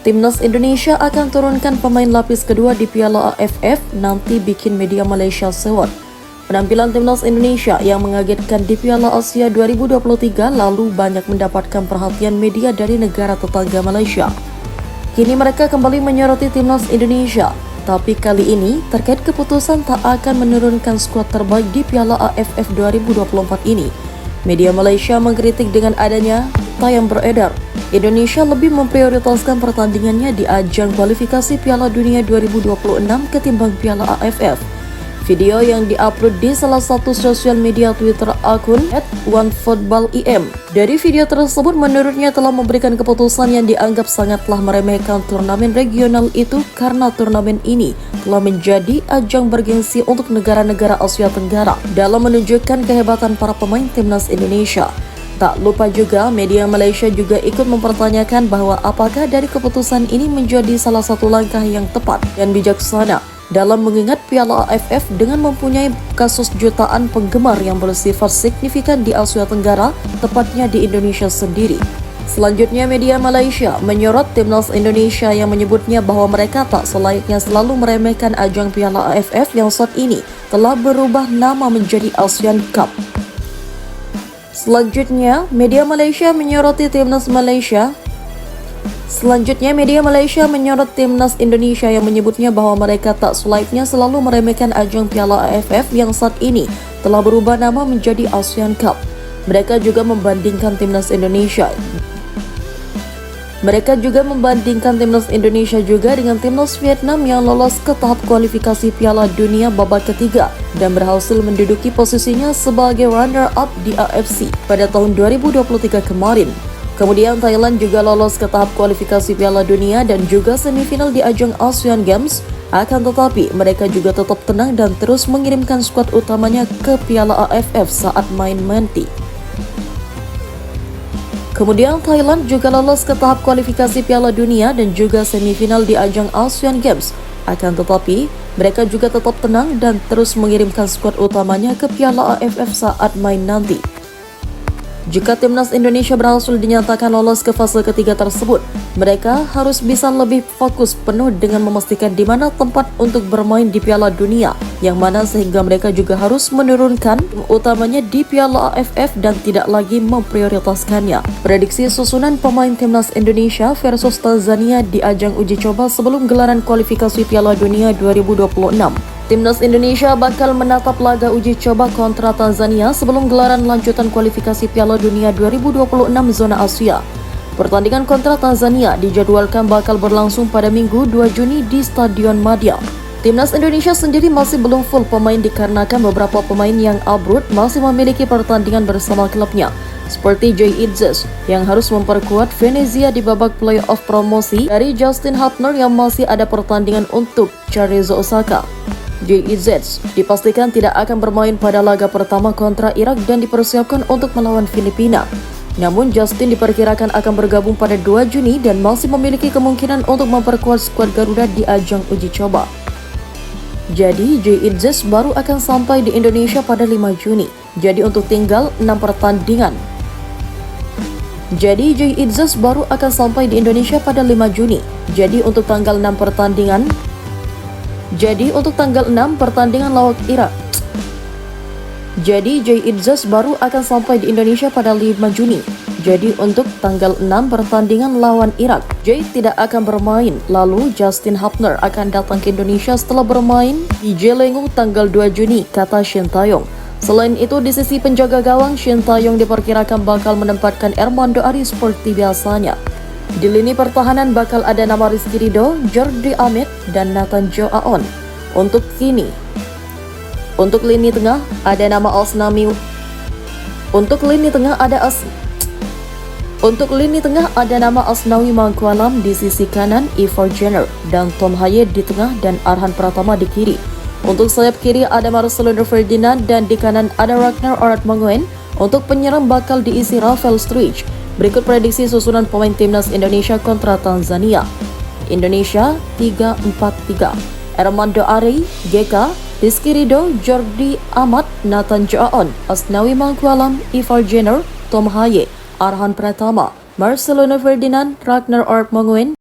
Timnas Indonesia akan turunkan pemain lapis kedua di Piala AFF, nanti bikin media Malaysia sewot. Penampilan Timnas Indonesia yang mengagetkan di Piala Asia 2023 lalu banyak mendapatkan perhatian media dari negara tetangga Malaysia. Kini mereka kembali menyoroti Timnas Indonesia, tapi kali ini terkait keputusan tak akan menurunkan skuad terbaik di Piala AFF 2024 ini. Media Malaysia mengkritik dengan adanya berita yang beredar Indonesia lebih memprioritaskan pertandingannya di ajang kualifikasi Piala Dunia 2026 ketimbang Piala AFF. Video yang diupload di salah satu sosial media Twitter akun @onefootballem. Dari video tersebut menurutnya telah memberikan keputusan yang dianggap sangatlah meremehkan turnamen regional itu karena turnamen ini telah menjadi ajang bergengsi untuk negara-negara Asia Tenggara dalam menunjukkan kehebatan para pemain Timnas Indonesia. Tak lupa juga, media Malaysia juga ikut mempertanyakan bahwa apakah dari keputusan ini menjadi salah satu langkah yang tepat dan bijaksana dalam mengingat Piala AFF dengan mempunyai kasus jutaan penggemar yang bersifat signifikan di Asia Tenggara, tepatnya di Indonesia sendiri. Selanjutnya, media Malaysia menyorot Timnas Indonesia yang menyebutnya bahwa mereka tak selayaknya selalu meremehkan ajang Piala AFF yang saat ini telah berubah nama menjadi ASEAN Cup. Selanjutnya, media Malaysia menyorot Timnas Indonesia yang menyebutnya bahwa mereka tak selayaknya selalu meremehkan ajang Piala AFF yang saat ini telah berubah nama menjadi ASEAN Cup. Mereka juga membandingkan Timnas Indonesia juga dengan Timnas Vietnam yang lolos ke tahap kualifikasi Piala Dunia babak ketiga dan berhasil menduduki posisinya sebagai runner-up di AFC pada tahun 2023 kemarin. Kemudian Thailand juga lolos ke tahap kualifikasi Piala Dunia dan juga semifinal di ajang Asian Games. Akan tetapi mereka juga tetap tenang dan terus mengirimkan skuad utamanya ke Piala AFF saat main nanti. Kemudian Thailand juga lolos ke tahap kualifikasi Piala Dunia dan juga semifinal di ajang Asian Games. Akan tetapi, mereka juga tetap tenang dan terus mengirimkan skuad utamanya ke Piala AFF saat main nanti. Jika Timnas Indonesia berhasil dinyatakan lolos ke fase ketiga tersebut, mereka harus bisa lebih fokus penuh dengan memastikan di mana tempat untuk bermain di Piala Dunia, yang mana sehingga mereka juga harus menurunkan utamanya di Piala AFF dan tidak lagi memprioritaskannya. Prediksi susunan pemain Timnas Indonesia versus Tanzania di ajang uji coba sebelum gelaran kualifikasi Piala Dunia 2026. Timnas Indonesia bakal menatap laga uji coba kontra Tanzania sebelum gelaran lanjutan kualifikasi Piala Dunia 2026 zona Asia. Pertandingan kontra Tanzania dijadwalkan bakal berlangsung pada Minggu 2 Juni di Stadion Madia. Timnas Indonesia sendiri masih belum full pemain dikarenakan beberapa pemain yang abroad masih memiliki pertandingan bersama klubnya, seperti Jay Itzes yang harus memperkuat Venezia di babak playoff promosi dari Justin Hubner yang masih ada pertandingan untuk Cerezo Osaka. Jay Itzes dipastikan tidak akan bermain pada laga pertama kontra Irak dan dipersiapkan untuk melawan Filipina. Namun Justin diperkirakan akan bergabung pada 2 Juni dan masih memiliki kemungkinan untuk memperkuat skuad Garuda di ajang uji coba. Jadi Jay Itzes baru akan sampai di Indonesia pada 5 Juni. Jadi untuk tinggal 6 pertandingan. Jadi Jay Itzes baru akan sampai di Indonesia pada 5 Juni. Jadi untuk tanggal 6 pertandingan lawan Irak. Jadi Jay Itzes baru akan sampai di Indonesia pada 5 Juni. Jadi untuk tanggal 6 pertandingan lawan Irak, Jay tidak akan bermain. Lalu Justin Hubner akan datang ke Indonesia setelah bermain di Jelengu tanggal 2 Juni, kata Shin Taeyong. Selain itu, di sisi penjaga gawang, Shin Taeyong diperkirakan bakal menempatkan Armando Ari seperti biasanya. Di lini pertahanan bakal ada nama Rizky Ridho, Jordi Amat, dan Nathan Joe Aon. Untuk lini tengah ada nama Asnawi Mangkualam di sisi kanan, Ivar Jenner dan Tom Haye di tengah dan Arhan Pratama di kiri. Untuk sayap kiri ada Marcelino Ferdinand dan di kanan ada Ragnar Aratmanguen. Untuk penyerang bakal diisi Rafael Struijk. Berikut prediksi susunan pemain Timnas Indonesia kontra Tanzania. Indonesia 3-4-3. Armando Ari, GK, Rizky Ridho, Jordi Amat, Nathan Joe Aon, Asnawi Mangkualam, Ivar Jenner, Tom Haye, Arhan Pratama, Marcelino Ferdinand, Ragnar Aratmanguen,